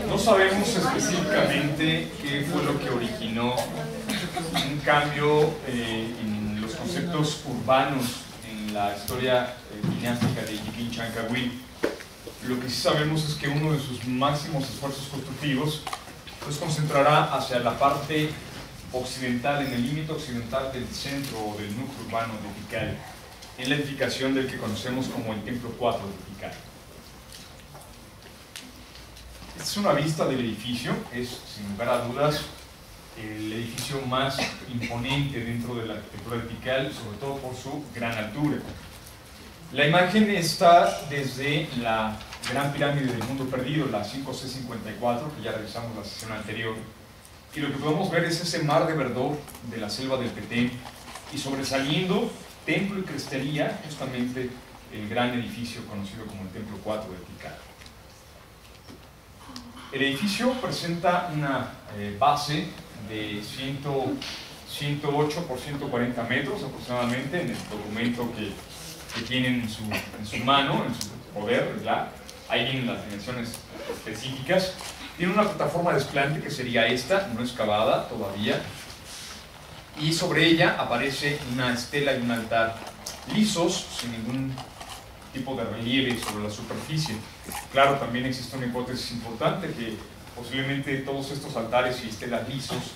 No sabemos específicamente qué fue lo que originó un cambio en los conceptos urbanos en la historia dinástica de Yiqin Chancawil. Lo que sí sabemos es que uno de sus máximos esfuerzos constructivos los concentrará hacia la parte occidental, en el límite occidental del centro o del núcleo urbano de Tikal, en la edificación del que conocemos como el Templo 4 de Tikal. Esta es una vista del edificio, es sin lugar a dudas el edificio más imponente dentro de la arquitectura de Tikal, sobre todo por su gran altura. La imagen está desde la Gran Pirámide del Mundo Perdido, la 5C54, que ya revisamos la sesión anterior, y lo que podemos ver es ese mar de verdor de la selva del Petén, y sobresaliendo templo y crestería, justamente el gran edificio conocido como el Templo 4 de Tikal. El edificio presenta una base de 108 por 140 metros aproximadamente en el documento que tienen en su mano, en su poder, ¿verdad? Ahí vienen las dimensiones específicas. Tiene una plataforma de desplante que sería esta, no excavada todavía, y sobre ella aparece una estela y un altar lisos, sin ningún tipo de relieve sobre la superficie. Claro, también existe una hipótesis importante que posiblemente todos estos altares y estelas lisos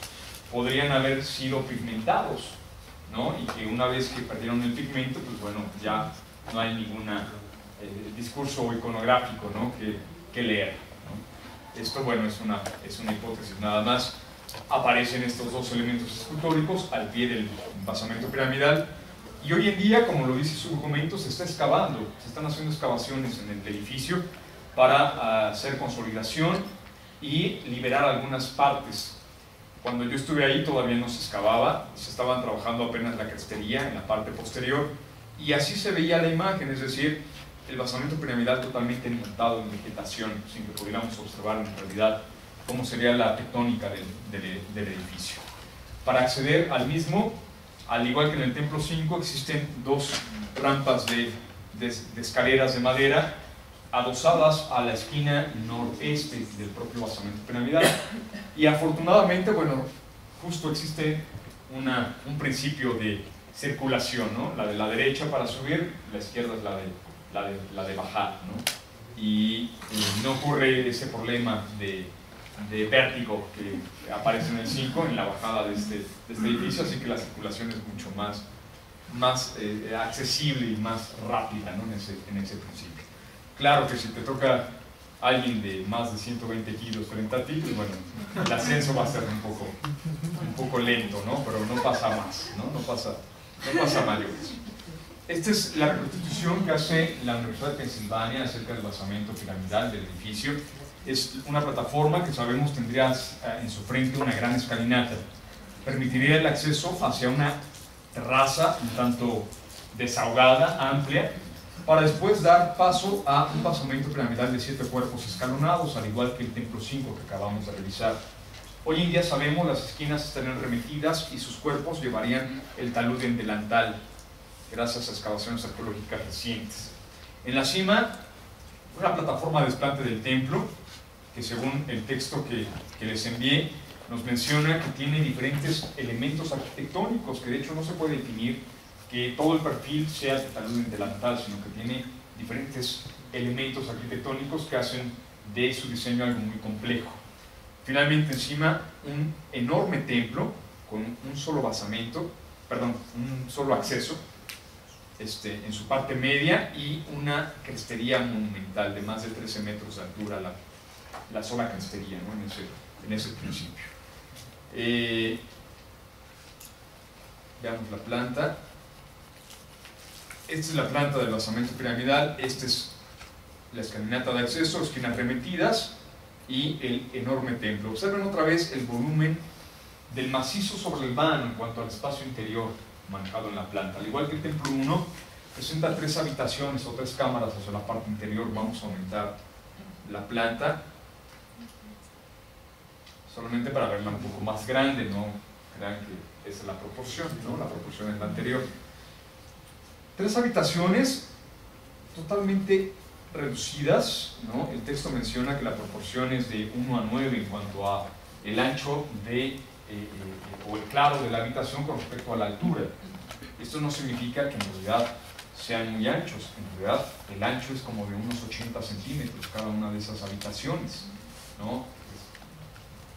podrían haber sido pigmentados, ¿no? Y que una vez que perdieron el pigmento, pues bueno, ya no hay ningún discurso iconográfico, ¿no? que leer, ¿no? Esto, bueno, es una hipótesis nada más. Aparecen estos dos elementos escultóricos al pie del basamento piramidal, y hoy en día, como lo dice su documento, se está excavando, se están haciendo excavaciones en el edificio para hacer consolidación y liberar algunas partes. Cuando yo estuve ahí todavía no se excavaba, se estaban trabajando apenas la crestería en la parte posterior, y así se veía la imagen, es decir, el basamento piramidal totalmente enmontado en vegetación, sin que pudiéramos observar en realidad cómo sería la tectónica del edificio. Para acceder al mismo, al igual que en el Templo 5, existen dos rampas de escaleras de madera adosadas a la esquina noreste del propio basamento piramidal. Y afortunadamente, bueno, justo existe un principio de circulación, ¿no? La de la derecha para subir, la izquierda es la de bajar, ¿no? Y no ocurre ese problema de vértigo que aparece en el 5 en la bajada de este edificio, así que la circulación es mucho más accesible y más rápida, ¿no? en ese principio. Claro que si te toca alguien de más de 120 kilos frente a ti, pues bueno, el ascenso va a ser un poco lento, ¿no? Pero no pasa más, ¿no? No pasa mayores. Esta es la reconstitución que hace la Universidad de Pensilvania acerca del basamento piramidal del edificio. Es una plataforma que sabemos tendría en su frente una gran escalinata. Permitiría el acceso hacia una terraza un tanto desahogada, amplia, para después dar paso a un basamento piramidal de 7 cuerpos escalonados, al igual que el Templo 5 que acabamos de revisar. Hoy en día sabemos las esquinas estarían remetidas y sus cuerpos llevarían el talud en delantal, gracias a excavaciones arqueológicas recientes. En la cima, una plataforma de desplante del templo, que según el texto que les envié, nos menciona que tiene diferentes elementos arquitectónicos, que de hecho no se puede definir que todo el perfil sea de talud en delantal, sino que tiene diferentes elementos arquitectónicos que hacen de su diseño algo muy complejo. Finalmente, encima, un enorme templo con un solo basamento, perdón, un solo acceso en su parte media, y una crestería monumental de más de 13 metros de altura, la sola crestería, ¿no? en ese principio. Veamos la planta. Esta es la planta del basamento piramidal, esta es la escalinata de acceso, esquinas remetidas y el enorme templo. Observen otra vez el volumen del macizo sobre el vano en cuanto al espacio interior manejado en la planta. Al igual que el Templo 1, presenta 3 habitaciones o 3 cámaras hacia la parte interior. Vamos a aumentar la planta solamente para verla un poco más grande, no crean que esa es la proporción, ¿no? La proporción es la anterior. 3 habitaciones totalmente reducidas, ¿no? El texto menciona que la proporción es de 1 a 9 en cuanto a el ancho o el claro de la habitación con respecto a la altura. Esto no significa que en realidad sean muy anchos. En realidad el ancho es como de unos 80 centímetros cada una de esas habitaciones, ¿no?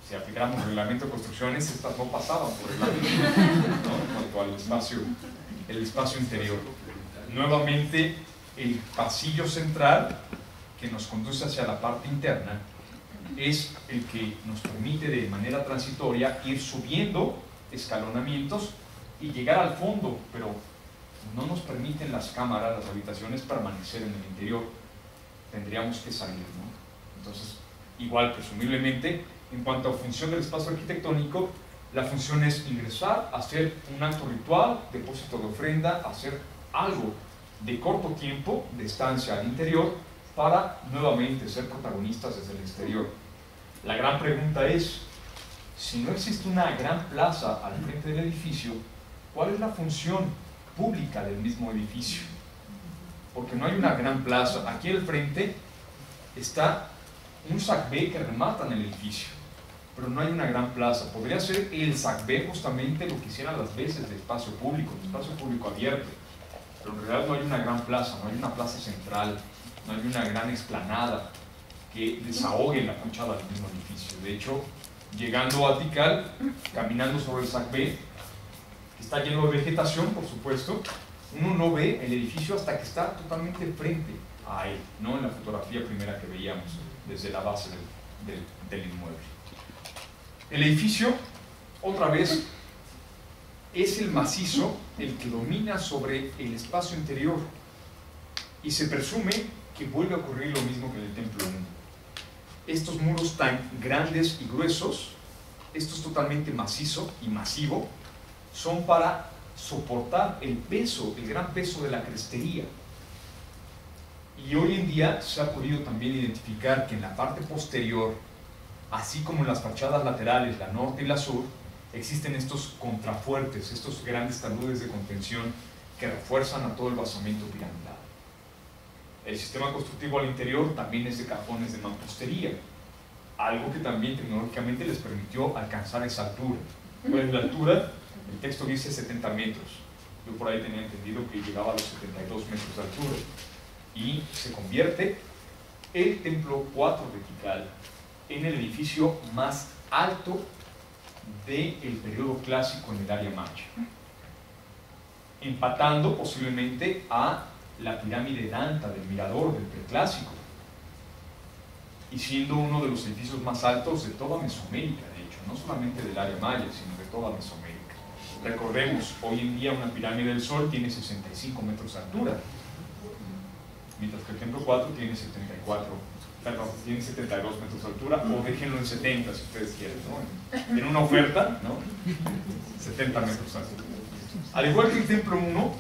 Si aplicáramos el reglamento de construcciones, estas no pasaban por el ángulo, ¿no? En cuanto al el espacio interior. Nuevamente, el pasillo central que nos conduce hacia la parte interna es el que nos permite de manera transitoria ir subiendo escalonamientos y llegar al fondo, pero no nos permiten las cámaras, las habitaciones, permanecer en el interior. Tendríamos que salir, ¿no? Entonces, igual, presumiblemente, en cuanto a función del espacio arquitectónico, la función es ingresar, hacer un acto ritual, depósito de ofrenda, hacer algo de corto tiempo de estancia al interior para nuevamente ser protagonistas desde el exterior. La gran pregunta es, si no existe una gran plaza al frente del edificio, ¿cuál es la función pública del mismo edificio? Porque no hay una gran plaza. Aquí al frente está un SACB que remata en el edificio, pero no hay una gran plaza. Podría ser el SACB justamente lo que hicieran las veces de espacio público abierto, pero en realidad no hay una gran plaza, no hay una plaza central, no hay una gran explanada que desahogue la fachada del mismo edificio. De hecho, llegando a Tikal, caminando sobre el SACB, que está lleno de vegetación, por supuesto, uno no ve el edificio hasta que está totalmente frente a él, no en la fotografía primera que veíamos desde la base del inmueble. El edificio, otra vez, es el macizo el que domina sobre el espacio interior, y se presume que vuelve a ocurrir lo mismo que en el Templo 1. Estos muros tan grandes y gruesos, esto es totalmente macizo y masivo, son para soportar el peso, el gran peso de la crestería. Y hoy en día se ha podido también identificar que en la parte posterior, así como en las fachadas laterales, la norte y la sur, existen estos contrafuertes, estos grandes taludes de contención que refuerzan a todo el basamento piramidal. El sistema constructivo al interior también es de cajones de mampostería, algo que también tecnológicamente les permitió alcanzar esa altura. ¿Cuál es la altura? El texto dice 70 metros. Yo por ahí tenía entendido que llegaba a los 72 metros de altura. Y se convierte el Templo 4 de Tikal en el edificio más alto del periodo clásico en el área maya, empatando posiblemente a la pirámide Danta del Mirador del preclásico, y siendo uno de los edificios más altos de toda Mesoamérica, de hecho, no solamente del área maya, sino de toda Mesoamérica. Recordemos, hoy en día una pirámide del Sol tiene 65 metros de altura, mientras que el Templo 4 tiene tiene 72 metros de altura, o déjenlo en 70 si ustedes quieren, ¿no? En una oferta, ¿no? 70 metros de altura. Al igual que el Templo 1,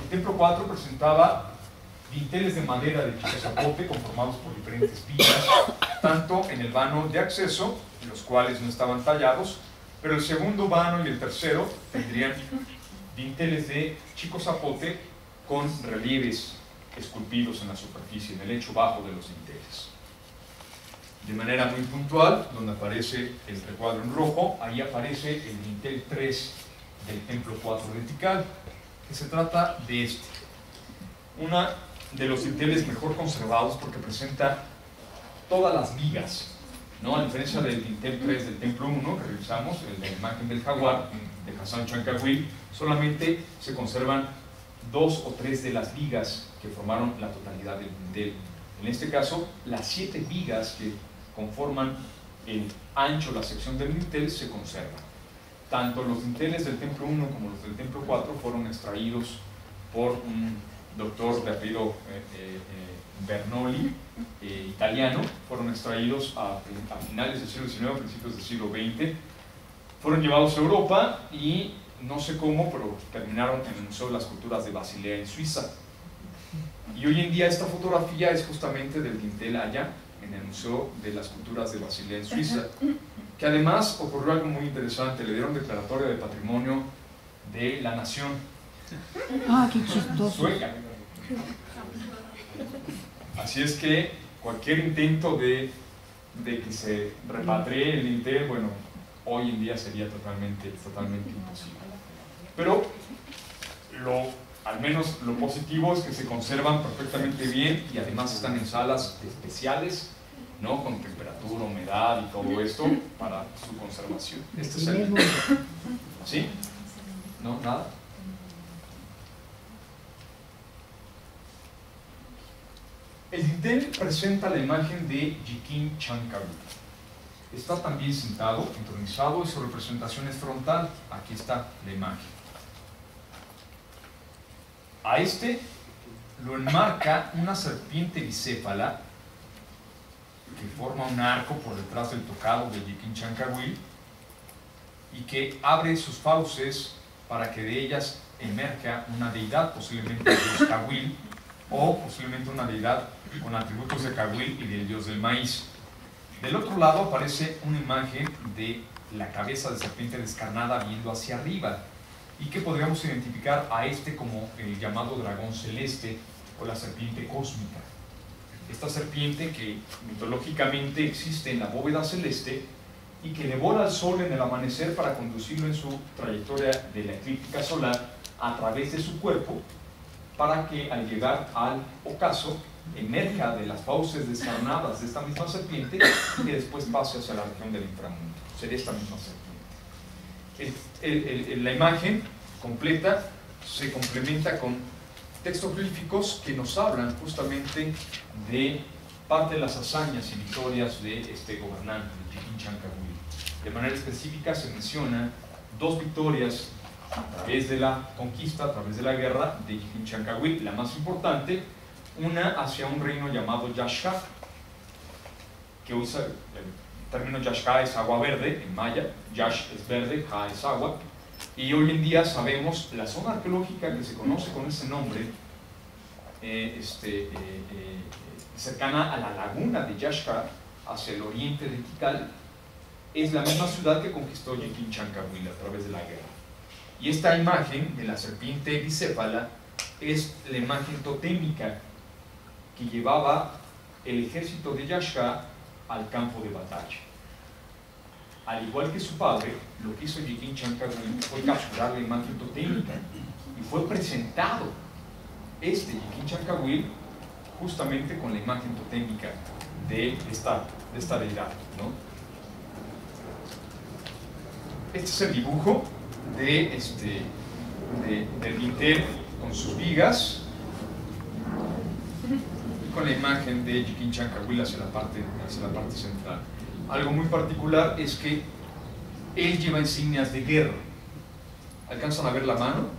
el Templo 4 presentaba dinteles de madera de chicozapote conformados por diferentes vigas, tanto en el vano de acceso, los cuales no estaban tallados, pero el segundo vano y el tercero tendrían dinteles de chicozapote con relieves esculpidos en la superficie, en el lecho bajo de los dinteles. De manera muy puntual, donde aparece el recuadro en rojo, ahí aparece el dintel 3 del Templo 4 de Tikal, que se trata de este. Uno de los dinteles mejor conservados porque presenta todas las vigas, ¿no? A diferencia del dintel 3 del Templo 1 que revisamos, el de la imagen del jaguar, de Hassan Chancagüí, solamente se conservan 2 o 3 de las vigas que formaron la totalidad del dintel. En este caso, las 7 vigas que conforman el ancho, la sección del dintel, se conservan. Tanto los dinteles del Templo 1 como los del Templo 4 fueron extraídos por un doctor de apellido Bernoulli, italiano. Fueron extraídos a finales del siglo XIX, a principios del siglo XX. Fueron llevados a Europa y no sé cómo, pero terminaron en el Museo de las Culturas de Basilea en Suiza. Y hoy en día esta fotografía es justamente del dintel allá, en el Museo de las Culturas de Basilea en Suiza, que además ocurrió algo muy interesante, le dieron declaratoria de patrimonio de la nación qué chistoso. sueca. Así es que cualquier intento de que se repatrie el Intel, bueno, hoy en día sería totalmente imposible. Pero al menos lo positivo es que se conservan perfectamente bien y además están en salas especiales, ¿no? Con temperatura, humedad y todo esto para su conservación. Este es el... ¿Sí? ¿No? ¿Nada? El dintel presenta la imagen de Jigin Chankawil. Está también sentado, entronizado, y su representación es frontal. Aquí está la imagen. A este lo enmarca una serpiente bicéfala que forma un arco por detrás del tocado de Jigin Chankawil y que abre sus fauces para que de ellas emerja una deidad, posiblemente el dios Kawil, o posiblemente una deidad con atributos de Kawil y del dios del maíz. Del otro lado aparece una imagen de la cabeza de serpiente descarnada viendo hacia arriba, y que podríamos identificar a este como el llamado dragón celeste o la serpiente cósmica. Esta serpiente que mitológicamente existe en la bóveda celeste y que devora al sol en el amanecer para conducirlo en su trayectoria de la eclíptica solar a través de su cuerpo, para que al llegar al ocaso emerja de las fauces descarnadas de esta misma serpiente y que después pase hacia la región del inframundo. Sería esta misma serpiente. La imagen completa se complementa con textos glíficos que nos hablan justamente de parte de las hazañas y victorias de este gobernante, de Jigin Chankawil. De manera específica se menciona 2 victorias a través de la conquista, a través de la guerra de Jigin Chankawil. La más importante, una hacia un reino llamado Yashka, que usa el término Yashka es agua verde en maya, Yash es verde, Ha es agua, y hoy en día sabemos la zona arqueológica que se conoce con ese nombre, cercana a la laguna de Yashka, hacia el oriente de Tikal, es la misma ciudad que conquistó Jigin Chankawil a través de la guerra. Y esta imagen de la serpiente bicéfala es la imagen totémica que llevaba el ejército de Yashka al campo de batalla. Al igual que su padre, lo que hizo Jigin Chankawil fue capturar la imagen totémica y fue presentado Jigin Chankawil justamente con la imagen totémica de esta deidad, ¿no? Este es el dibujo del dintel con sus vigas, con la imagen de Jigin Chankawil hacia la parte central. Algo muy particular es que él lleva insignias de guerra. ¿Alcanzan a ver la mano?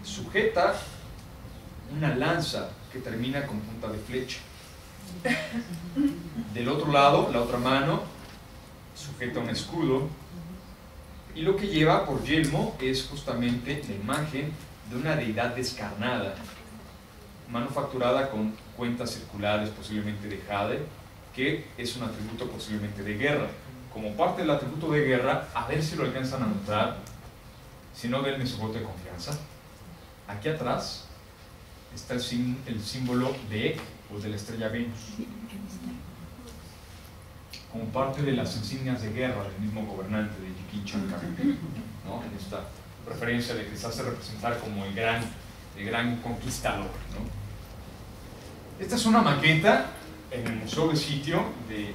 Sujeta una lanza que termina con punta de flecha. Del otro lado, la otra mano sujeta un escudo, y lo que lleva por yelmo es justamente la imagen de una deidad descarnada, manufacturada con cuentas circulares, posiblemente de jade, que es un atributo posiblemente de guerra. Como parte del atributo de guerra, a ver si lo alcanzan a notar, si no, denme su voto de confianza. Aquí atrás está el símbolo de Ek, o de la estrella Venus, como parte de las insignias de guerra del mismo gobernante de Jigin Chankawil, ¿no? En esta referencia de que se hace representar como el gran conquistador, ¿no? Esta es una maqueta en el Museo de Sitio de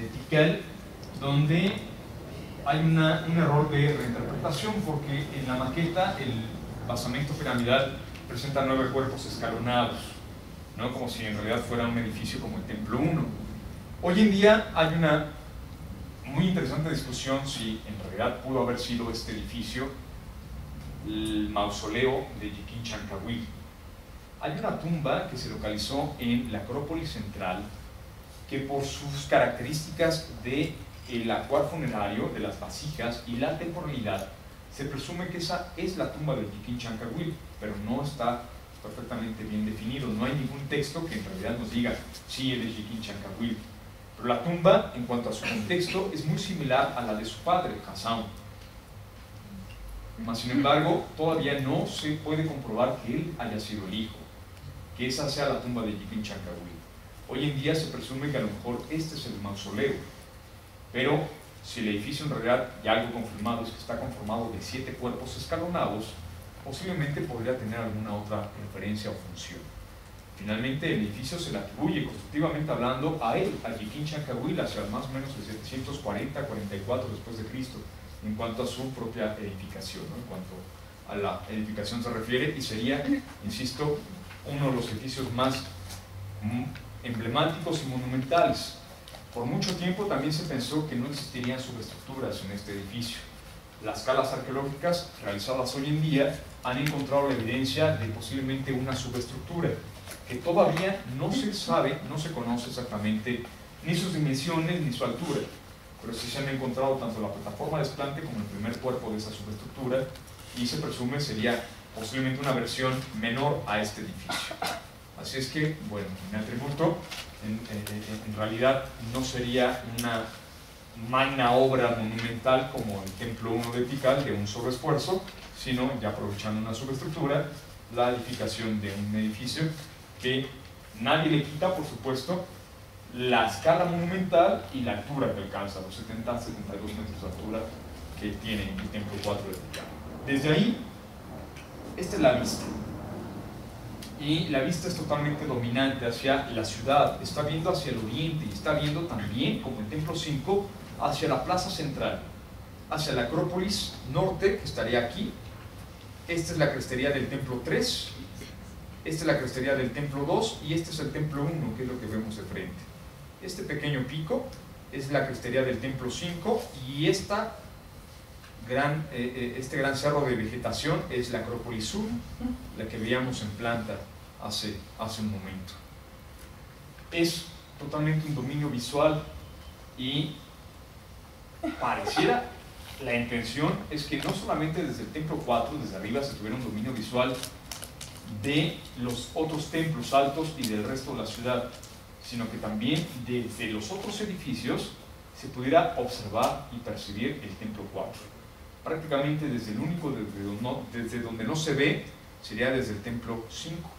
Tikal, donde hay un error de reinterpretación, porque en la maqueta el basamento piramidal presenta 9 cuerpos escalonados, ¿no? Como si en realidad fuera un edificio como el Templo 1. Hoy en día hay una muy interesante discusión si en realidad pudo haber sido este edificio el mausoleo de Jigin Chankawil. Hay una tumba que se localizó en la Acrópolis Central que, por sus características del ajuar funerario, de las vasijas y la temporalidad, se presume que esa es la tumba de Jigin Chankawil, pero no está perfectamente bien definido. No hay ningún texto que en realidad nos diga sí, él es Jigin Chankawil. Pero la tumba, en cuanto a su contexto, es muy similar a la de su padre, Hassan. Mas, sin embargo, todavía no se puede comprobar que él haya sido el hijo, que esa sea la tumba de Jikín Chancahuil. Hoy en día se presume que a lo mejor este es el mausoleo, pero si el edificio en realidad, ya algo confirmado, es que está conformado de 7 cuerpos escalonados, posiblemente podría tener alguna otra referencia o función. Finalmente, el edificio se le atribuye, constructivamente hablando, a él, a Jikín Chancahuil, hacia más o menos el 740-44 después de Cristo, en cuanto a su propia edificación, ¿no? En cuanto a la edificación se refiere, y sería, insisto, uno de los edificios más emblemáticos y monumentales. Por mucho tiempo también se pensó que no existirían subestructuras en este edificio. Las escalas arqueológicas realizadas hoy en día han encontrado la evidencia de posiblemente una subestructura, que todavía no se sabe, no se conoce exactamente ni sus dimensiones ni su altura, pero sí se han encontrado tanto la plataforma de desplante como el primer cuerpo de esa subestructura, y se presume sería posiblemente una versión menor a este edificio. Así es que, bueno, mi atributo en realidad no sería una magna obra monumental como el Templo 1 de Tikal, de un solo esfuerzo, sino, ya aprovechando una subestructura, la edificación de un edificio que nadie le quita, por supuesto, la escala monumental y la altura que alcanza, los 70-72 metros de altura que tiene el Templo 4 de Tikal. Desde ahí, esta es la vista. Y la vista es totalmente dominante hacia la ciudad, está viendo hacia el oriente y está viendo también, como el Templo 5, hacia la plaza central, hacia la Acrópolis norte, que estaría aquí. Esta es la crestería del Templo 3, esta es la crestería del Templo 2 y este es el Templo 1, que es lo que vemos de frente. Este pequeño pico es la crestería del Templo 5 y este gran cerro de vegetación es la Acrópolis Sur, la que veíamos en planta hace un momento. Es totalmente un dominio visual y pareciera, la intención es que no solamente desde el Templo 4, desde arriba, se tuviera un dominio visual de los otros templos altos y del resto de la ciudad, sino que también desde los otros edificios se pudiera observar y percibir el Templo 4. Prácticamente desde el único desde donde no se ve sería desde el Templo 5,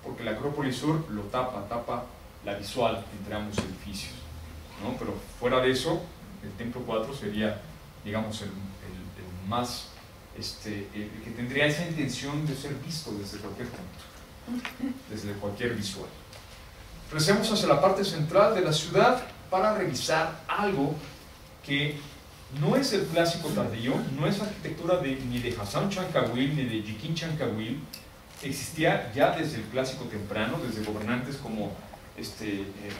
porque la Acrópolis Sur lo tapa la visual entre ambos edificios, ¿no? Pero fuera de eso, el Templo 4 sería, digamos, el más, el que tendría esa intención de ser visto desde cualquier punto, desde cualquier visual. Regresemos hacia la parte central de la ciudad para revisar algo que no es el clásico tardío, no es arquitectura ni de Hasan Chancahuil ni de Jikín Chancahuil. Existía ya desde el clásico temprano, desde gobernantes como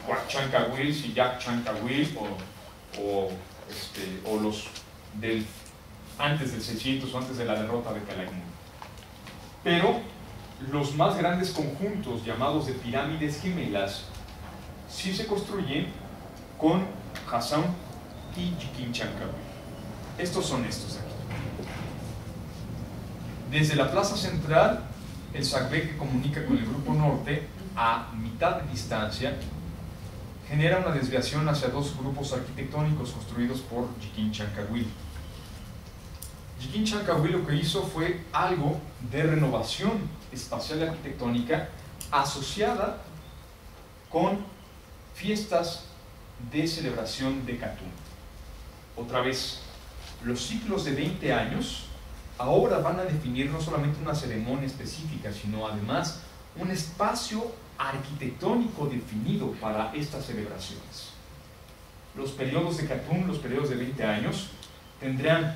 Huac Chancahuil, Sillac Chancahuil o los antes del 600 o antes de la derrota de Calakmul. Pero los más grandes conjuntos llamados de pirámides gemelas sí se construyen con Hasan y Jikín Chancahuil. Estos son estos de aquí. Desde la plaza central, el Sacbé, que comunica con el grupo norte a mitad de distancia, genera una desviación hacia dos grupos arquitectónicos construidos por Jikín Chancahuil. Jikín Chancahuil lo que hizo fue algo de renovación espacial y arquitectónica asociada con fiestas de celebración de Katun. Otra vez, los ciclos de 20 años ahora van a definir no solamente una ceremonia específica, sino además un espacio arquitectónico definido para estas celebraciones. Los periodos de Katun, los periodos de 20 años, tendrán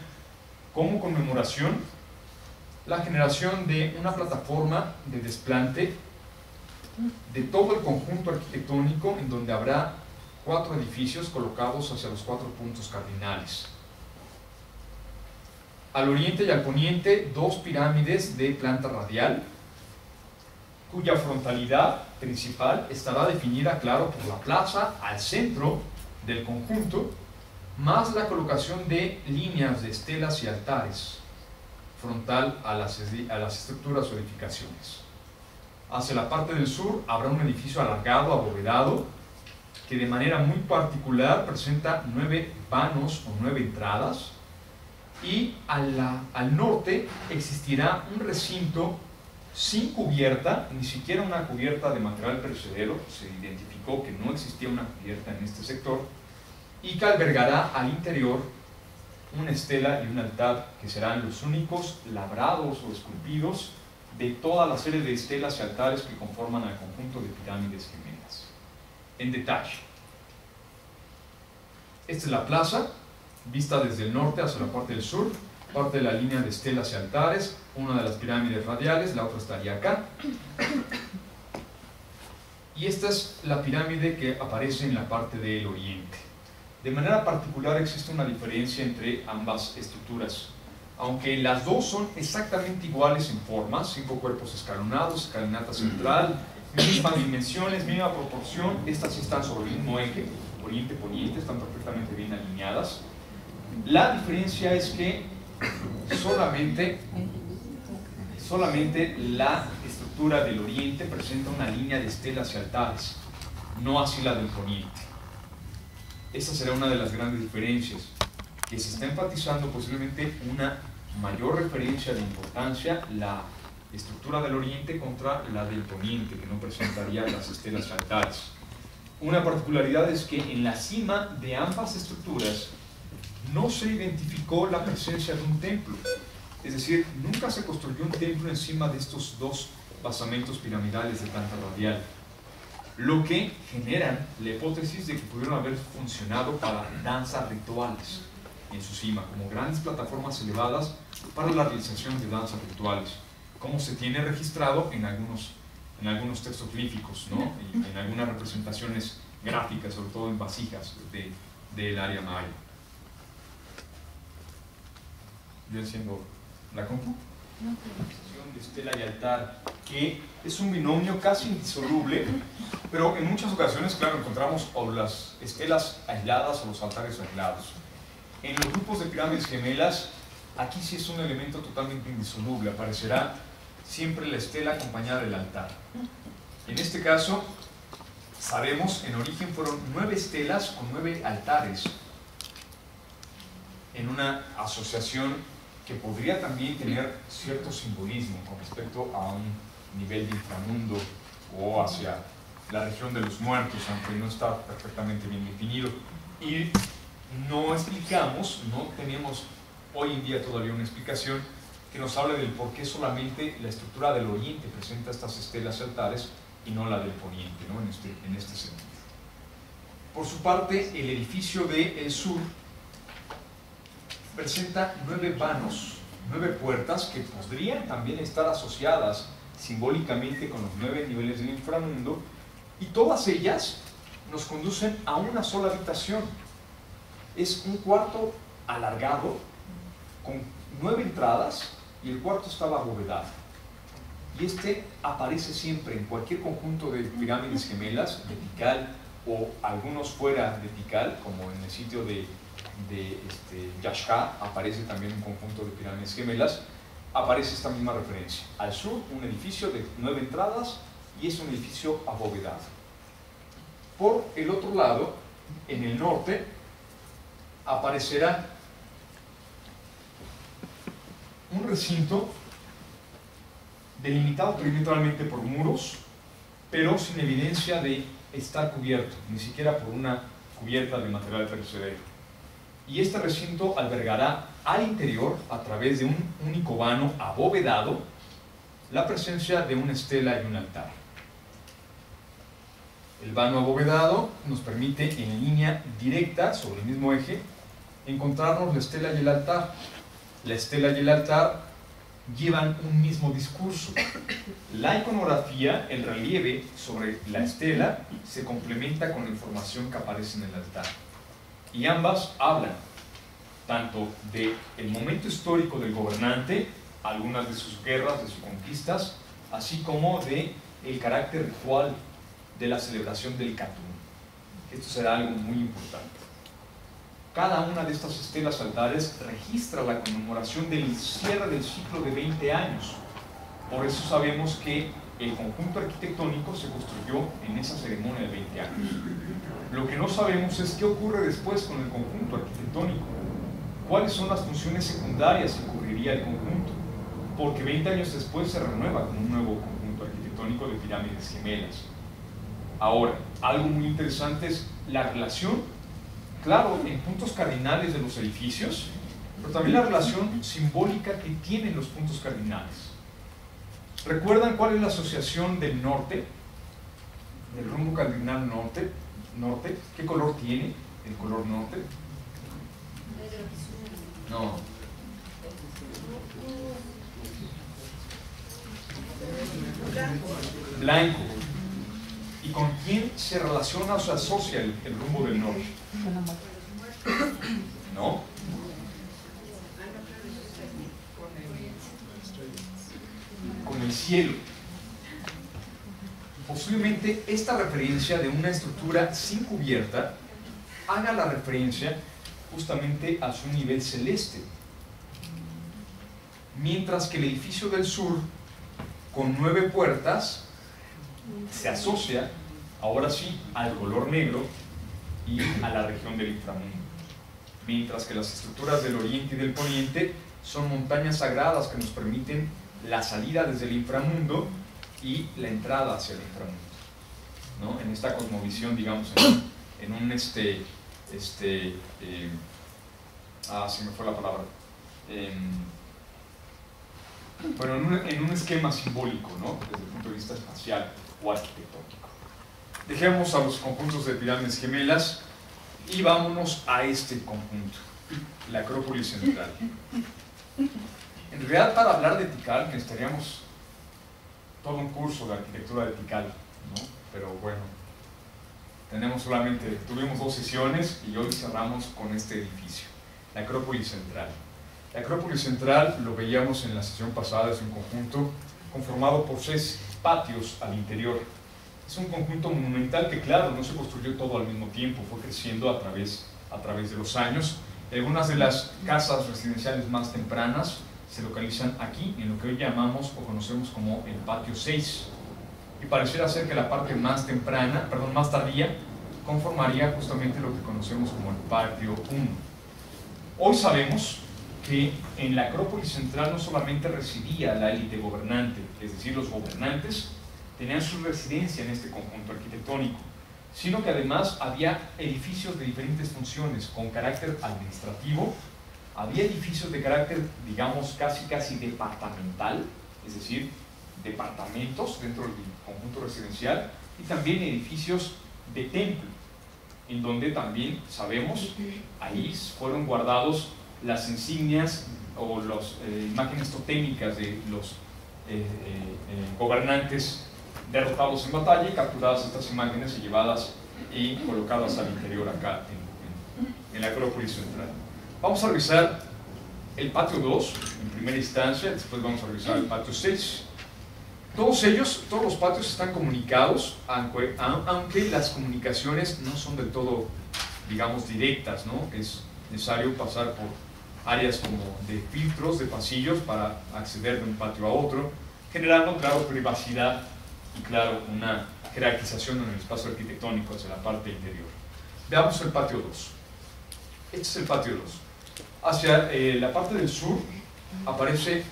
como conmemoración la generación de una plataforma de desplante de todo el conjunto arquitectónico, en donde habrá 4 edificios colocados hacia los 4 puntos cardinales. Al oriente y al poniente, 2 pirámides de planta radial, cuya frontalidad principal estará definida, claro, por la plaza al centro del conjunto, más la colocación de líneas de estelas y altares frontal a las estructuras o edificaciones. Hacia la parte del sur habrá un edificio alargado, abovedado, que de manera muy particular presenta 9 vanos o 9 entradas, y al norte existirá un recinto sin cubierta, ni siquiera una cubierta de material perecedero. Se identificó que no existía una cubierta en este sector, y que albergará al interior una estela y un altar que serán los únicos labrados o esculpidos de toda la serie de estelas y altares que conforman al conjunto de pirámides gemelas. En detalle, esta es la plaza, vista desde el norte hacia la parte del sur, parte de la línea de estelas y altares, una de las pirámides radiales, la otra estaría acá. Y esta es la pirámide que aparece en la parte del oriente. De manera particular existe una diferencia entre ambas estructuras. Aunque las dos son exactamente iguales en forma, 5 cuerpos escalonados, escalinata central, mismas dimensiones, misma proporción, estas sí están sobre el mismo eje, oriente-poniente, están perfectamente bien alineadas. La diferencia es que solamente la estructura del oriente presenta una línea de estelas y altares, no así la del poniente. Esa será una de las grandes diferencias, que se está enfatizando posiblemente una mayor referencia de importancia la estructura del oriente contra la del poniente, que no presentaría las estelas y altares. Una particularidad es que en la cima de ambas estructuras no se identificó la presencia de un templo, es decir, nunca se construyó un templo encima de estos dos basamentos piramidales de planta radial, lo que generan la hipótesis de que pudieron haber funcionado para danzas rituales en su cima, como grandes plataformas elevadas para la realización de danzas rituales, como se tiene registrado en algunos textos glíficos, ¿no? Y en algunas representaciones gráficas, sobre todo en vasijas del área maya. Yo enciendo la compu. De estela y altar, que es un binomio casi indisoluble, pero en muchas ocasiones, claro, encontramos o las estelas aisladas o los altares aislados. En los grupos de pirámides gemelas, aquí sí es un elemento totalmente indisoluble, aparecerá siempre la estela acompañada del altar. En este caso, sabemos, en origen fueron 9 estelas con 9 altares, en una asociación que podría también tener cierto simbolismo con respecto a un nivel de inframundo o hacia la región de los muertos, aunque no está perfectamente bien definido. Y no explicamos, no tenemos hoy en día todavía una explicación que nos hable del por qué solamente la estructura del oriente presenta estas estelas y altares y no la del poniente, ¿no? en este sentido. Por su parte, el edificio del sur presenta 9 vanos, 9 puertas que podrían también estar asociadas simbólicamente con los 9 niveles del inframundo, y todas ellas nos conducen a una sola habitación. Es un cuarto alargado con 9 entradas y el cuarto estaba abovedado. Y este aparece siempre en cualquier conjunto de pirámides gemelas, de Tikal o algunos fuera de Tikal, como en el sitio de Yaxha aparece también un conjunto de pirámides gemelas, aparece esta misma referencia. Al sur, un edificio de 9 entradas y es un edificio abovedado. Por el otro lado, en el norte, aparecerá un recinto delimitado perimetralmente por muros, pero sin evidencia de estar cubierto, ni siquiera por una cubierta de material perecedero. Y este recinto albergará al interior, a través de un único vano abovedado, la presencia de una estela y un altar. El vano abovedado nos permite, en línea directa, sobre el mismo eje, encontrarnos la estela y el altar. La estela y el altar llevan un mismo discurso. La iconografía, el relieve sobre la estela, se complementa con la información que aparece en el altar. Y ambas hablan tanto del momento histórico del gobernante, algunas de sus guerras, de sus conquistas, así como del carácter ritual de la celebración del Katun. Esto será algo muy importante. Cada una de estas estelas altares registra la conmemoración del cierre del ciclo de 20 años. Por eso sabemos que el conjunto arquitectónico se construyó en esa ceremonia de 20 años. Lo que no sabemos es qué ocurre después con el conjunto arquitectónico. ¿Cuáles son las funciones secundarias que cubriría el conjunto? porque 20 años después se renueva con un nuevo conjunto arquitectónico de pirámides gemelas. Ahora, algo muy interesante es la relación, claro, en puntos cardinales de los edificios, pero también la relación simbólica que tienen los puntos cardinales. ¿Recuerdan cuál es la asociación del norte? Del rumbo cardinal norte. ¿Qué color tiene el color norte? No. Blanco. ¿Y con quién se relaciona o se asocia el rumbo del norte? ¿No? Con el cielo. Posiblemente esta referencia de una estructura sin cubierta haga la referencia justamente a su nivel celeste, mientras que el edificio del sur, con 9 puertas, se asocia, ahora sí, al color negro y a la región del inframundo, mientras que las estructuras del oriente y del poniente son montañas sagradas que nos permiten la salida desde el inframundo y la entrada hacia el inframundo, ¿no? En esta cosmovisión, digamos, en un se me fue la palabra, bueno, en un esquema simbólico, ¿no? Desde el punto de vista espacial o arquitectónico. Dejemos a los conjuntos de pirámides gemelas y vámonos a este conjunto, la Acrópolis Central. En realidad, para hablar de Tikal necesitaríamos todo un curso de arquitectura de Tikal, ¿no? Pero bueno, tuvimos 2 sesiones y hoy cerramos con este edificio, la Acrópolis Central. La Acrópolis Central, lo veíamos en la sesión pasada, es un conjunto conformado por 6 patios al interior. Es un conjunto monumental que, claro, no se construyó todo al mismo tiempo, fue creciendo a través de los años. Algunas de las casas residenciales más tempranas se localizan aquí, en lo que hoy llamamos o conocemos como el patio 6. Y pareciera ser que la parte más tardía, conformaría justamente lo que conocemos como el patio 1. Hoy sabemos que en la Acrópolis Central no solamente residía la élite gobernante, es decir, los gobernantes tenían su residencia en este conjunto arquitectónico, sino que además había edificios de diferentes funciones con carácter administrativo, había edificios de carácter, digamos, casi departamental, es decir, departamentos dentro del conjunto residencial, y también edificios de templo, en donde también sabemos, ahí fueron guardados las insignias o las imágenes totémicas de los gobernantes derrotados en batalla, y capturadas estas imágenes y llevadas y colocadas al interior acá en la Acrópolis Central. Vamos a revisar el patio 2 en primera instancia, después vamos a revisar el patio 6. Todos los patios están comunicados, aunque las comunicaciones no son del todo, digamos, directas, ¿no? Es necesario pasar por áreas como de filtros, de pasillos, para acceder de un patio a otro, generando, claro, privacidad y, claro, una jerarquización en el espacio arquitectónico hacia la parte interior. Veamos el patio 2. Este es el patio 2. Hacia la parte del sur aparece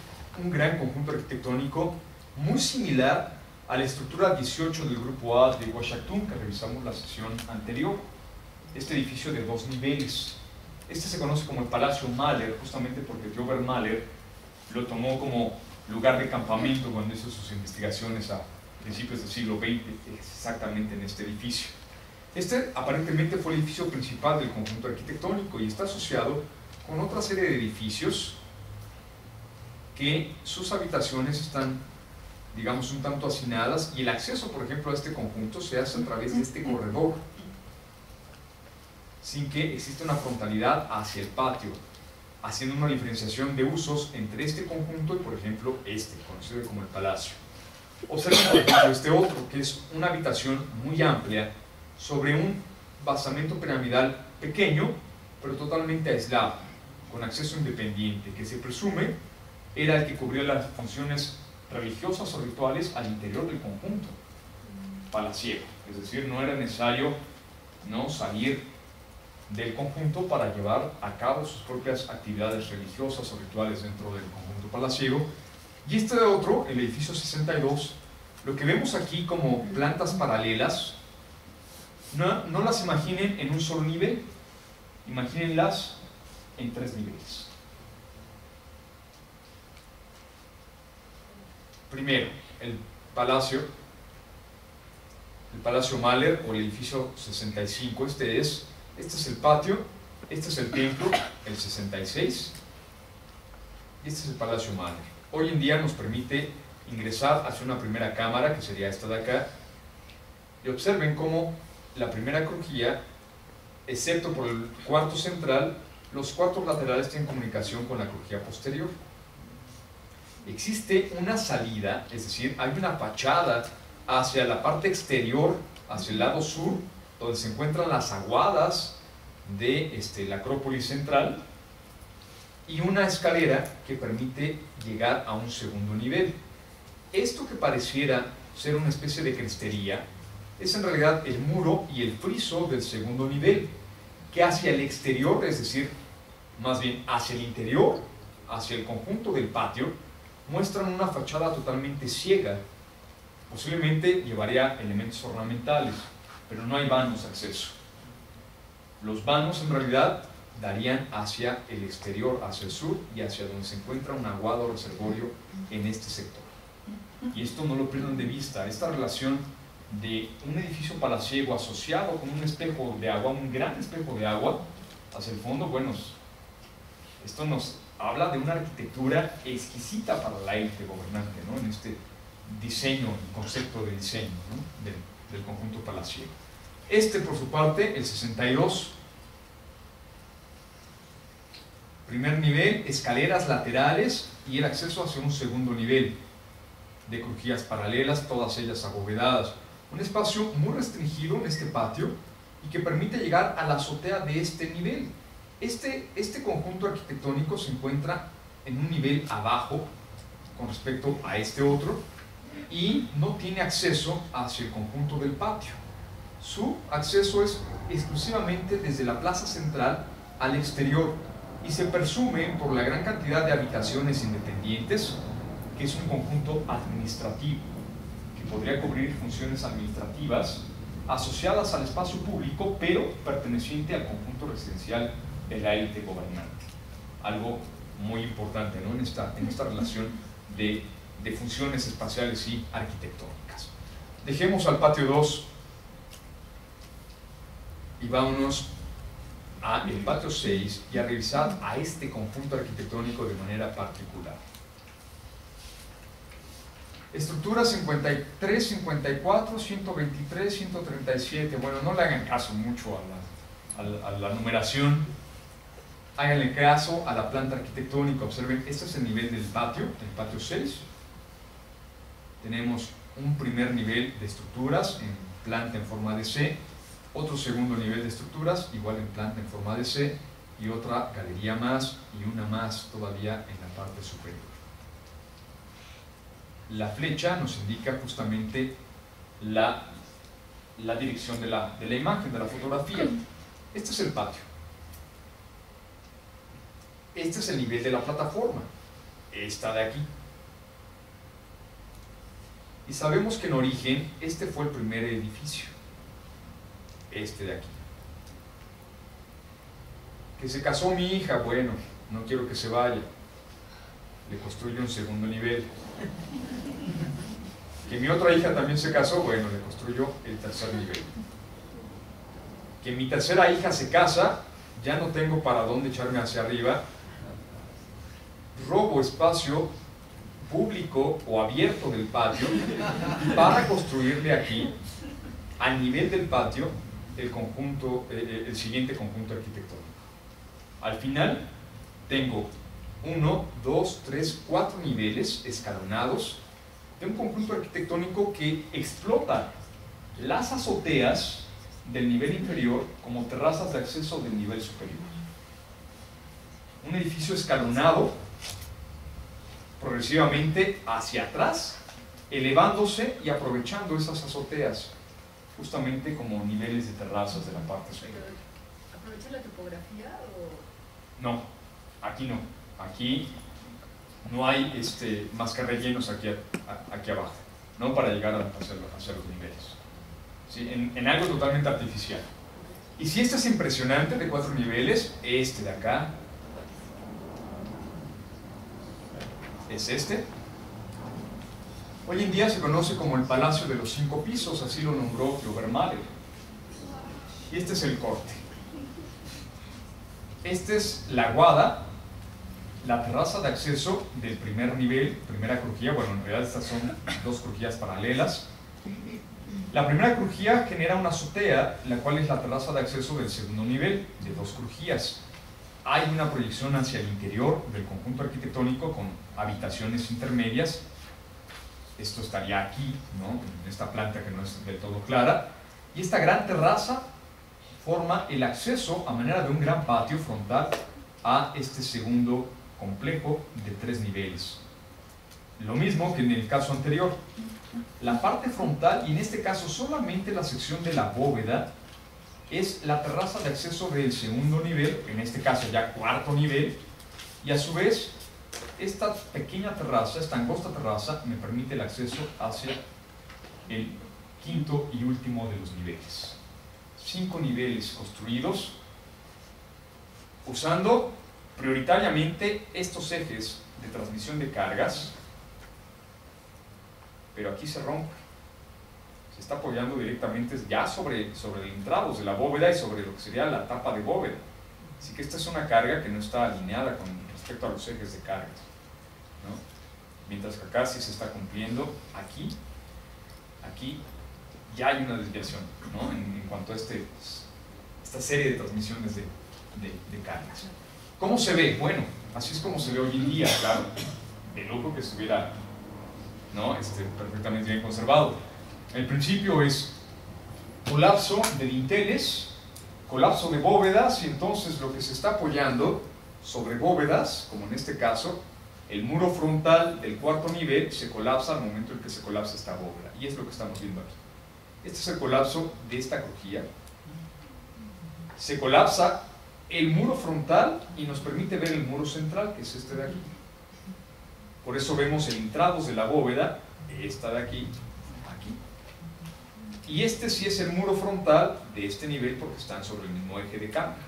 un gran conjunto arquitectónico muy similar a la estructura 18 del grupo A de Huachactún, que revisamos la sesión anterior. Este edificio de 2 niveles. Este se conoce como el Palacio Mahler, justamente porque Jover Mahler lo tomó como lugar de campamento cuando hizo sus investigaciones a principios del siglo XX, exactamente en este edificio. Este aparentemente fue el edificio principal del conjunto arquitectónico y está asociado con otra serie de edificios que sus habitaciones están, digamos, un tanto hacinadas, y el acceso, por ejemplo, a este conjunto se hace a través de este corredor, sin que exista una frontalidad hacia el patio, haciendo una diferenciación de usos entre este conjunto y, por ejemplo, este, conocido como el Palacio. Observen, por ejemplo, este otro, que es una habitación muy amplia sobre un basamento piramidal pequeño, pero totalmente aislado, con acceso independiente, que se presume era el que cubría las funciones religiosas o rituales al interior del conjunto palaciego. Es decir, no era necesario salir del conjunto para llevar a cabo sus propias actividades religiosas o rituales dentro del conjunto palaciego, Y este otro, el edificio 62, lo que vemos aquí como plantas paralelas, no las imaginen en un solo nivel, imagínenlas en 3 niveles. Primero, el Palacio Mahler, o el edificio 65. Este es el patio, este es el templo, el 66, y este es el Palacio Mahler. Hoy en día nos permite ingresar hacia una primera cámara, que sería esta de acá, y observen cómo la primera crujía, excepto por el cuarto central, los cuartos laterales tienen comunicación con la crujía posterior. Existe una salida, es decir, hay una fachada hacia la parte exterior, hacia el lado sur, donde se encuentran las aguadas de la Acrópolis Central, y una escalera que permite llegar a un segundo nivel. Esto que pareciera ser una especie de crestería es en realidad el muro y el friso del segundo nivel, que hacia el exterior, es decir, más bien hacia el interior, hacia el conjunto del patio, muestran una fachada totalmente ciega. Posiblemente llevaría elementos ornamentales, pero no hay vanos de acceso. Los vanos en realidad darían hacia el exterior, hacia el sur, y hacia donde se encuentra un aguado reservorio en este sector. Y esto no lo pierdan de vista, esta relación de un edificio palaciego asociado con un espejo de agua, un gran espejo de agua hacia el fondo. Bueno, esto nos habla de una arquitectura exquisita para la élite gobernante, ¿no? En este diseño, concepto de diseño, ¿no? del conjunto palaciego. Por su parte, el 62, primer nivel, escaleras laterales y el acceso hacia un segundo nivel de crujías paralelas, todas ellas abovedadas. Un espacio muy restringido en este patio y que permite llegar a la azotea de este nivel. Este conjunto arquitectónico se encuentra en un nivel abajo con respecto a este otro, y no tiene acceso hacia el conjunto del patio. Su acceso es exclusivamente desde la plaza central al exterior, y se presume, por la gran cantidad de habitaciones independientes, que es un conjunto administrativo que podría cubrir funciones administrativas asociadas al espacio público, pero perteneciente al conjunto residencial de la élite gobernante. Algo muy importante, ¿no? en esta relación de funciones espaciales y arquitectónicas. Dejemos al patio 2 y vámonos al patio 6 y a revisar a este conjunto arquitectónico de manera particular. Estructura 53, 54, 123, 137. Bueno, no le hagan caso mucho a la numeración. Háganle caso a la planta arquitectónica. Observen, este es el nivel del patio, el patio 6. Tenemos un primer nivel de estructuras en planta en forma de C, otro segundo nivel de estructuras igual en planta en forma de C, y otra galería más y una más todavía en la parte superior. La flecha nos indica justamente la dirección de la imagen, de la fotografía. Este es el patio. Este es el nivel de la plataforma, esta de aquí. Y sabemos que en origen este fue el primer edificio, este de aquí. Que se casó mi hija, bueno, no quiero que se vaya, le construyo un segundo nivel. Que mi otra hija también se casó, bueno, le construyo el tercer nivel. Que mi tercera hija se casa, ya no tengo para dónde echarme hacia arriba, robo espacio público o abierto del patio para construirle aquí, a nivel del patio, el siguiente conjunto arquitectónico. Al final tengo 1, 2, 3, 4 niveles escalonados de un conjunto arquitectónico que explota las azoteas del nivel inferior como terrazas de acceso del nivel superior. Un edificio escalonado progresivamente hacia atrás, elevándose y aprovechando esas azoteas justamente como niveles de terrazas de la parte superior. ¿Aprovecha la topografía o...? No, aquí no. Aquí no hay más que rellenos aquí abajo, ¿no? Para llegar a hacer los niveles, ¿sí? En algo totalmente artificial. Y si este es impresionante, de 4 niveles, este de acá es este. Hoy en día se conoce como el Palacio de los 5 Pisos, así lo nombró Obermaler. Y este es el corte. Esta es la aguada, la terraza de acceso del primer nivel, primera crujía. Bueno, en realidad estas son 2 crujías paralelas. La primera crujía genera una azotea, la cual es la terraza de acceso del segundo nivel, de 2 crujías. Hay una proyección hacia el interior del conjunto arquitectónico con habitaciones intermedias. Esto estaría aquí, ¿no? En esta planta que no es del todo clara. Y esta gran terraza forma el acceso a manera de un gran patio frontal a este segundo complejo de 3 niveles. Lo mismo que en el caso anterior. La parte frontal, y en este caso solamente la sección de la bóveda, es la terraza de acceso del segundo nivel, en este caso ya 4.º nivel, y a su vez esta pequeña terraza, esta angosta terraza, me permite el acceso hacia el 5.º y último de los niveles. 5 niveles construidos usando prioritariamente estos ejes de transmisión de cargas, pero aquí se rompe. Se está apoyando directamente ya sobre el entrados de la bóveda y sobre lo que sería la tapa de bóveda. Así que esta es una carga que no está alineada con respecto a los ejes de cargas, ¿no? Mientras que acá sí se está cumpliendo. Aquí ya hay una desviación, ¿no? En cuanto a esta serie de transmisiones de cargas. ¿Cómo se ve? Bueno, así es como se ve hoy en día, claro. De lujo que estuviera, ¿no? Perfectamente bien conservado. El principio es colapso de dinteles, colapso de bóvedas, y entonces lo que se está apoyando sobre bóvedas, como en este caso, el muro frontal del 4.º nivel se colapsa al momento en que se colapsa esta bóveda. Y es lo que estamos viendo aquí. Este es el colapso de esta crujía. Se colapsa el muro frontal y nos permite ver el muro central, que es este de aquí. Por eso vemos el intrados de la bóveda, esta de aquí, aquí. Y este sí es el muro frontal de este nivel porque están sobre el mismo eje de cambio.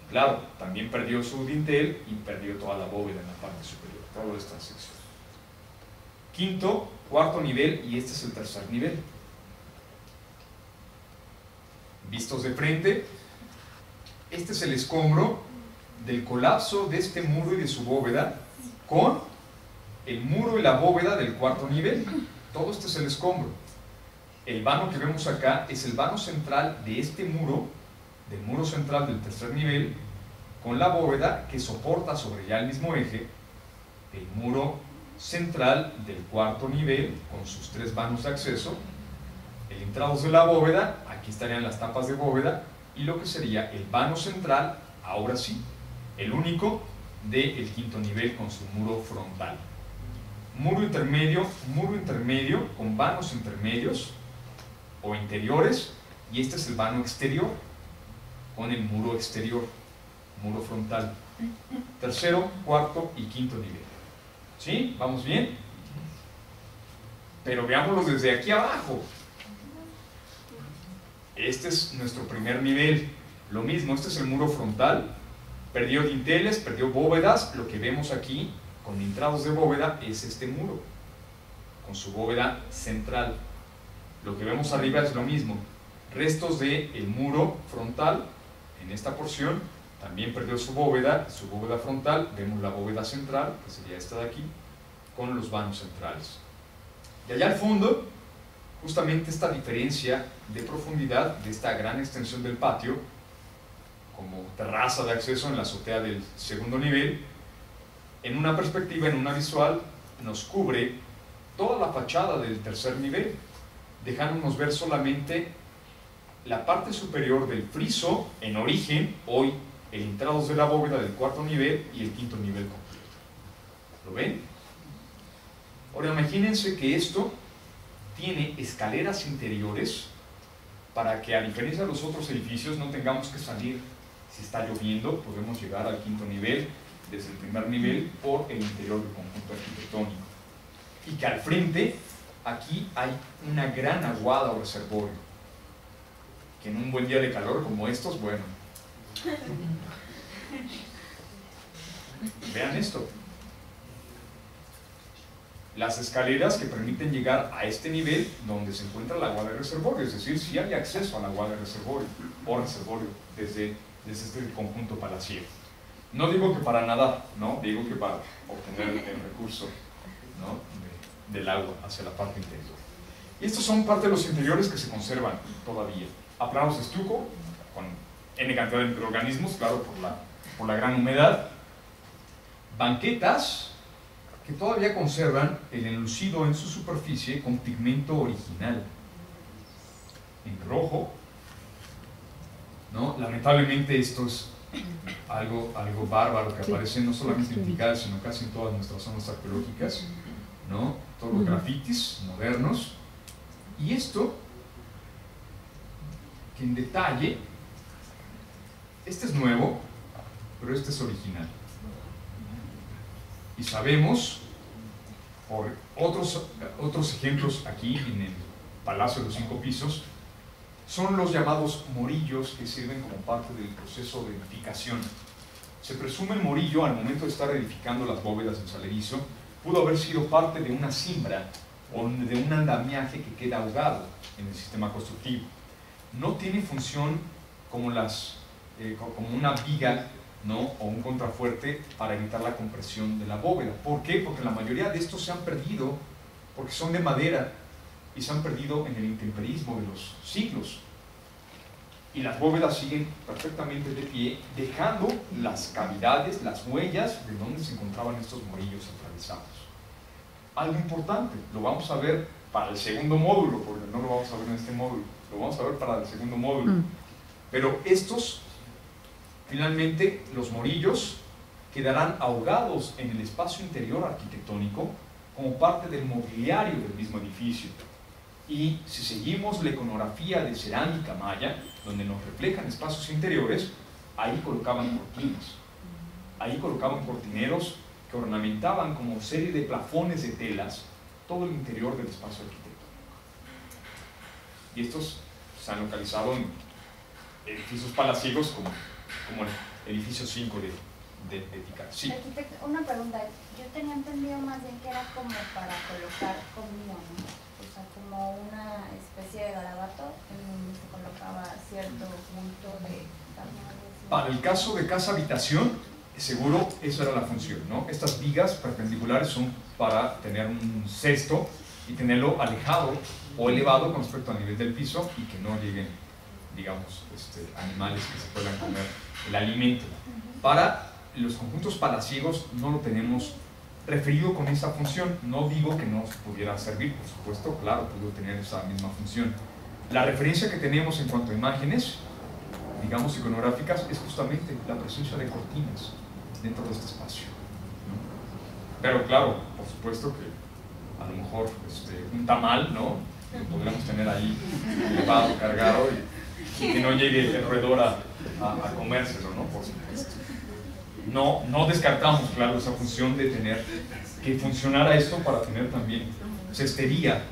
Claro, también perdió su dintel y perdió toda la bóveda en la parte superior, toda esta sección. 5.º, 4.º nivel, y este es el 3.er nivel. Vistos de frente, este es el escombro del colapso de este muro y de su bóveda con el muro y la bóveda del 4.º nivel. Todo este es el escombro. El vano que vemos acá es el vano central de este muro, del muro central del 3.er nivel, con la bóveda que soporta sobre ya el mismo eje el muro central del 4.º nivel con sus 3 vanos de acceso, el intrados de la bóveda, aquí estarían las tapas de bóveda, y lo que sería el vano central, ahora sí, el único del 5.º nivel con su muro frontal. Muro intermedio con vanos intermedios o interiores, y este es el vano exterior con el muro exterior, muro frontal. 3.º, 4.º y 5.º nivel. ¿Sí? ¿Vamos bien? Pero veámoslo desde aquí abajo. Este es nuestro primer nivel. Lo mismo, este es el muro frontal. Perdió dinteles, perdió bóvedas. Lo que vemos aquí con intrados de bóveda es este muro, con su bóveda central. Lo que vemos arriba es lo mismo. Restos del muro frontal en esta porción. También perdió su bóveda frontal. Vemos la bóveda central, que sería esta de aquí, con los vanos centrales. Y allá al fondo, justamente esta diferencia de profundidad de esta gran extensión del patio, como terraza de acceso en la azotea del 2.º nivel, en una perspectiva, en una visual, nos cubre toda la fachada del 3.er nivel, dejándonos ver solamente la parte superior del friso en origen, hoy el intrados de la bóveda del 4.º nivel y el 5.º nivel completo. ¿Lo ven? Ahora imagínense que esto tiene escaleras interiores para que, a diferencia de los otros edificios, no tengamos que salir. Si está lloviendo, podemos llegar al 5.º nivel desde el primer nivel por el interior del conjunto arquitectónico. Y que al frente, aquí hay una gran aguada o reservorio, que en un buen día de calor como estos, bueno, vean esto. Las escaleras que permiten llegar a este nivel donde se encuentra la aguada de reservorio, es decir, si hay acceso a la aguada de reservorio o reservorio desde este conjunto palaciego. No digo que para nadar, ¿no? Digo que para obtener el recurso, ¿no? del agua hacia la parte interior. Y estos son parte de los interiores que se conservan todavía. Aplanos de estuco, con N cantidad de microorganismos, claro, por la gran humedad. Banquetas que todavía conservan el enlucido en su superficie con pigmento original, en rojo, ¿no? Lamentablemente esto es algo bárbaro que aparece no solamente en Tikal, sino casi en todas nuestras zonas arqueológicas, ¿no? Todos los grafitis modernos. Y esto, que en detalle, este es nuevo, pero este es original. Y sabemos, por otros ejemplos aquí en el Palacio de los 5 Pisos, son los llamados morillos que sirven como parte del proceso de edificación. Se presume el morillo, al momento de estar edificando las bóvedas del salerizo, pudo haber sido parte de una cimbra o de un andamiaje que queda ahogado en el sistema constructivo. No tiene función como una viga, ¿no? o un contrafuerte para evitar la compresión de la bóveda. ¿Por qué? Porque la mayoría de estos se han perdido, porque son de madera y se han perdido en el intemperismo de los siglos. Y las bóvedas siguen perfectamente de pie, dejando las cavidades, las huellas de donde se encontraban estos morillos atravesados. Algo importante, lo vamos a ver para el segundo módulo, porque no lo vamos a ver en este módulo, lo vamos a ver para el segundo módulo. Pero estos, finalmente, los morillos quedarán ahogados en el espacio interior arquitectónico como parte del mobiliario del mismo edificio. Y si seguimos la iconografía de cerámica maya, donde nos reflejan espacios interiores, ahí colocaban cortinas, ahí colocaban cortineros que ornamentaban como serie de plafones de telas todo el interior del espacio arquitectónico. Y estos se han localizado en edificios palaciegos como el edificio 5 de Tikal. Sí. Arquitecto, una pregunta. Yo tenía entendido más bien que era como para colocar comida, ¿no? O sea, como una especie de garabato en donde se colocaba cierto punto de tamaño. Para el caso de casa-habitación, seguro esa era la función, ¿no? Estas vigas perpendiculares son para tener un cesto y tenerlo alejado o elevado con respecto al nivel del piso y que no lleguen, digamos, animales que se puedan comer el alimento. Para los conjuntos palaciegos no lo tenemos referido con esa función. No digo que no pudiera servir, por supuesto, claro, pudo tener esa misma función. La referencia que tenemos en cuanto a imágenes, digamos, iconográficas, es justamente la presencia de cortinas dentro de este espacio, ¿no? Pero claro, por supuesto que a lo mejor un tamal, ¿no? Lo podríamos tener ahí elevado, cargado y que no llegue el roedor a comérselo, ¿no? Por supuesto. No descartamos, claro, esa función de tener que funcionara esto para tener también cestería,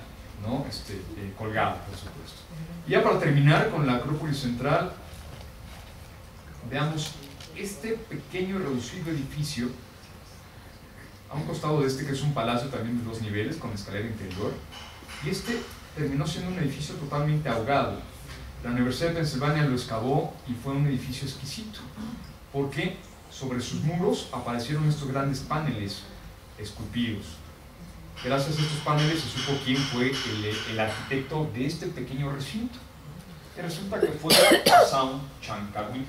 ¿no? Colgada, por supuesto. Y ya para terminar con la Acrópolis Central, veamos este pequeño y reducido edificio a un costado de que es un palacio también de 2 niveles con escalera interior, y terminó siendo un edificio totalmente ahogado. La Universidad de Pensilvania lo excavó y fue un edificio exquisito, porque sobre sus muros aparecieron estos grandes paneles esculpidos. Gracias a estos paneles se supo quién fue el arquitecto de este pequeño recinto. Y resulta que fue Asam Chankawit,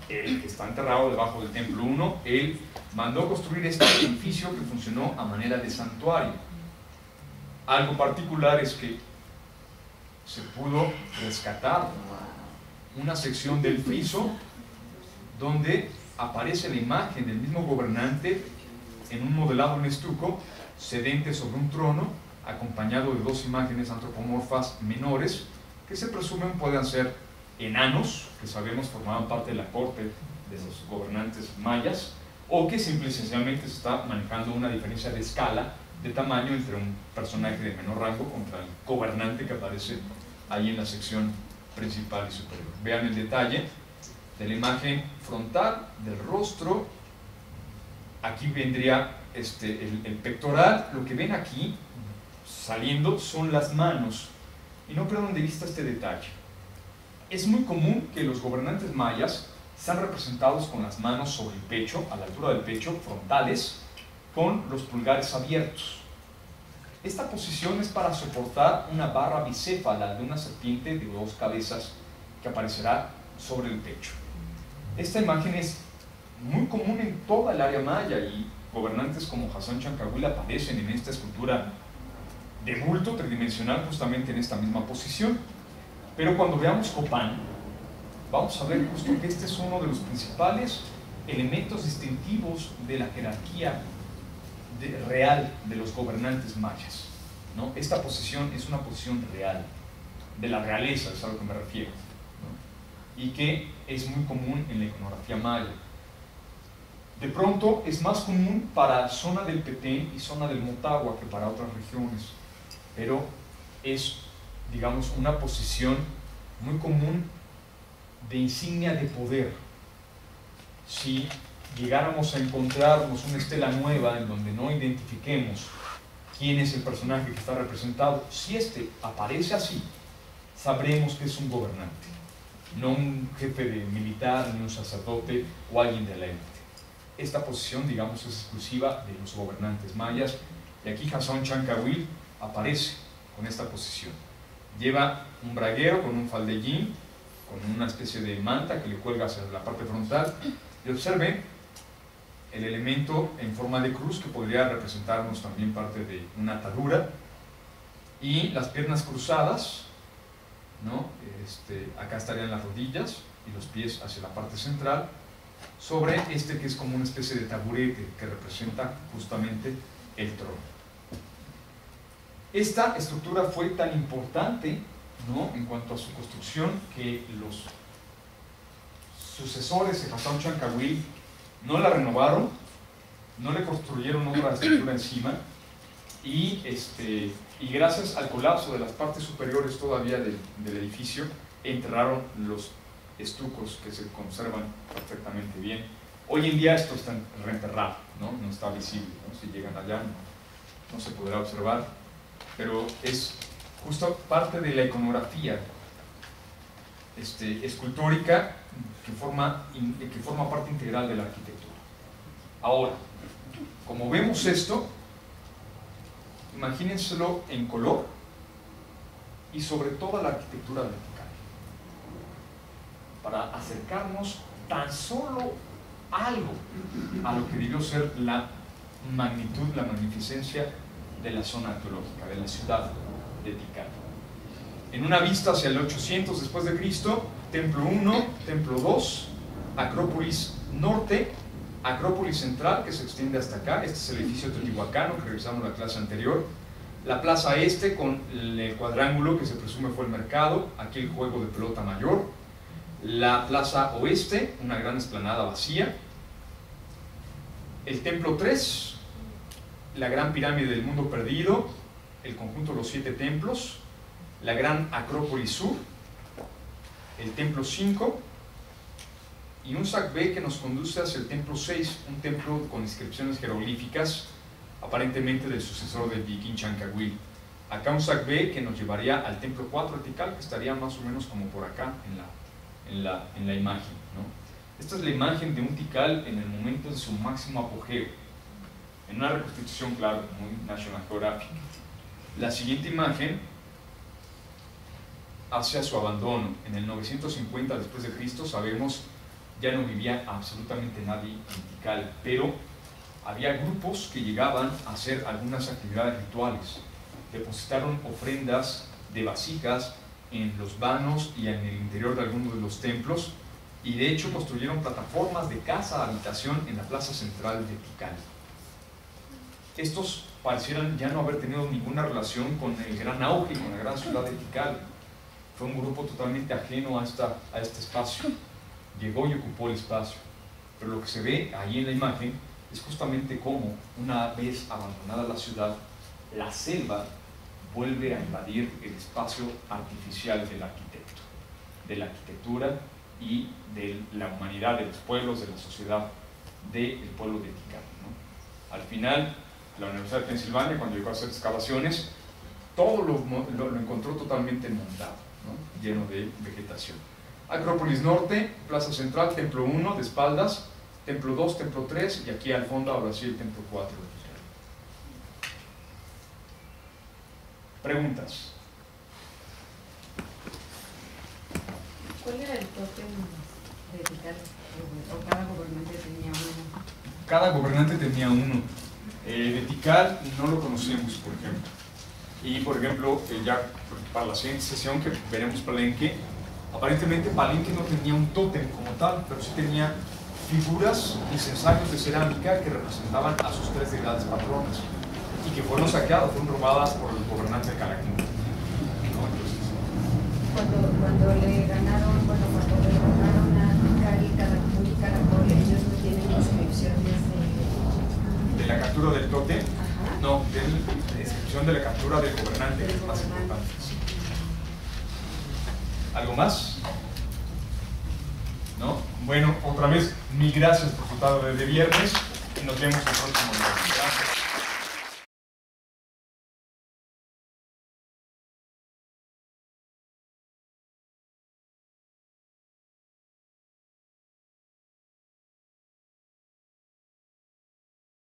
el que está enterrado debajo del Templo 1. Él mandó construir este edificio que funcionó a manera de santuario. Algo particular es que se pudo rescatar una sección del friso donde aparece la imagen del mismo gobernante en un modelado en estuco, sedente sobre un trono, acompañado de 2 imágenes antropomorfas menores que se presumen puedan ser enanos, que sabemos formaban parte de la corte de los gobernantes mayas, o que simple y sencillamente se está manejando una diferencia de escala, de tamaño entre un personaje de menor rango contra el gobernante que aparece ahí en la sección principal y superior. Vean el detalle de la imagen frontal, del rostro. Aquí vendría el pectoral. Lo que ven aquí saliendo son las manos, y no pierdan de vista este detalle. Es muy común que los gobernantes mayas sean representados con las manos sobre el pecho, a la altura del pecho, frontales, con los pulgares abiertos. Esta posición es para soportar una barra bicéfala de una serpiente de 2 cabezas que aparecerá sobre el pecho. Esta imagen es muy común en toda el área maya, y gobernantes como Hassán Chancagüil aparecen en esta escultura de bulto tridimensional justamente en esta misma posición. Pero cuando veamos Copán, vamos a ver justo que este es uno de los principales elementos distintivos de la jerarquía real de los gobernantes mayas, ¿no? Esta posición es una posición real, de la realeza, es a lo que me refiero, ¿no? Y que es muy común en la iconografía maya. De pronto es más común para zona del Petén y zona del Motagua que para otras regiones, pero es, digamos, una posición muy común de insignia de poder. Si llegáramos a encontrarnos una estela nueva en donde no identifiquemos quién es el personaje que está representado, si este aparece así, sabremos que es un gobernante, no un jefe de militar, ni un sacerdote o alguien de la élite. Esta posición, digamos, es exclusiva de los gobernantes mayas, y aquí Hassán Chancagüil aparece con esta posición. Lleva un braguero con un faldellín, con una especie de manta que le cuelga hacia la parte frontal, y observen el elemento en forma de cruz que podría representarnos también parte de una atadura, y las piernas cruzadas, ¿no? Acá estarían las rodillas y los pies hacia la parte central, sobre que es como una especie de taburete que representa justamente el trono. Esta estructura fue tan importante, ¿no?, en cuanto a su construcción, que los sucesores de Hassán Chancagüil no la renovaron, no le construyeron otra estructura encima, y gracias al colapso de las partes superiores todavía del edificio, enterraron los estucos que se conservan perfectamente bien. Hoy en día esto está reenterrado, no está visible, ¿no? Si llegan allá no se podrá observar, pero es justo parte de la iconografía escultórica que forma parte integral de la arquitectura. Ahora, como vemos esto, imagínenselo en color y sobre toda la arquitectura vertical, para acercarnos tan solo algo a lo que debió ser la magnitud, la magnificencia de la zona arqueológica, de la ciudad de Tikal. En una vista hacia el 800 después de Cristo, Templo 1, Templo 2, Acrópolis Norte, Acrópolis Central, que se extiende hasta acá. Este es el edificio teotihuacano que revisamos en la clase anterior. La plaza este con el cuadrángulo que se presume fue el mercado, aquí el juego de pelota mayor. La plaza oeste, una gran explanada vacía. El templo 3, la gran pirámide del mundo perdido, el conjunto de los 7 templos, la gran acrópolis sur, el templo 5, y un sacbé que nos conduce hacia el templo 6, un templo con inscripciones jeroglíficas, aparentemente del sucesor de Viking Chancagüil. Acá un sacbé que nos llevaría al templo 4 de Tikal, que estaría más o menos como por acá en la imagen, ¿no? Esta es la imagen de un Tikal en el momento de su máximo apogeo, en una reconstitución, claro, muy National Geographic. La siguiente imagen hacia su abandono. En el 950 después de Cristo, sabemos, ya no vivía absolutamente nadie en Tikal, pero había grupos que llegaban a hacer algunas actividades rituales. Depositaron ofrendas de vasijas en los vanos y en el interior de algunos de los templos, y de hecho construyeron plataformas de casa a habitación en la plaza central de Tikal. Estos parecieran ya no haber tenido ninguna relación con el gran auge, con la gran ciudad de Tikal. Fue un grupo totalmente ajeno a este espacio. Llegó y ocupó el espacio. Pero lo que se ve ahí en la imagen es justamente cómo, una vez abandonada la ciudad, la selva vuelve a invadir el espacio artificial del arquitecto, de la arquitectura y de la humanidad, de los pueblos, de la sociedad, del pueblo de Tikal, ¿no? Al final, la Universidad de Pensilvania, cuando llegó a hacer excavaciones, todo lo encontró totalmente montado, ¿no? Lleno de vegetación. Acrópolis Norte, Plaza Central, Templo 1 de espaldas, Templo 2, Templo 3 y aquí al fondo ahora sí el Templo 4 de Israel. Preguntas. ¿Cuál era el tótem de Tikal? ¿O cada gobernante tenía uno? Cada gobernante tenía uno. De Tikal no lo conocemos, por ejemplo. Y por ejemplo, ya para la siguiente sesión que veremos Palenque, aparentemente Palenque no tenía un tótem como tal, pero sí tenía figuras y censarios de cerámica que representaban a sus 3 deidades patronas y que fueron saqueadas, fueron robadas por el gobernante de Calakmul. ¿No? Cuando le ganaron a Tikal y Calakmul, ellos no tienen inscripciones de la captura del tótem. Ajá. No, de la inscripción de la captura del gobernante, que es más importante. ¿Algo más? ¿No? Bueno, otra vez, mil gracias por su tarde de viernes y nos vemos el próximo día. Gracias.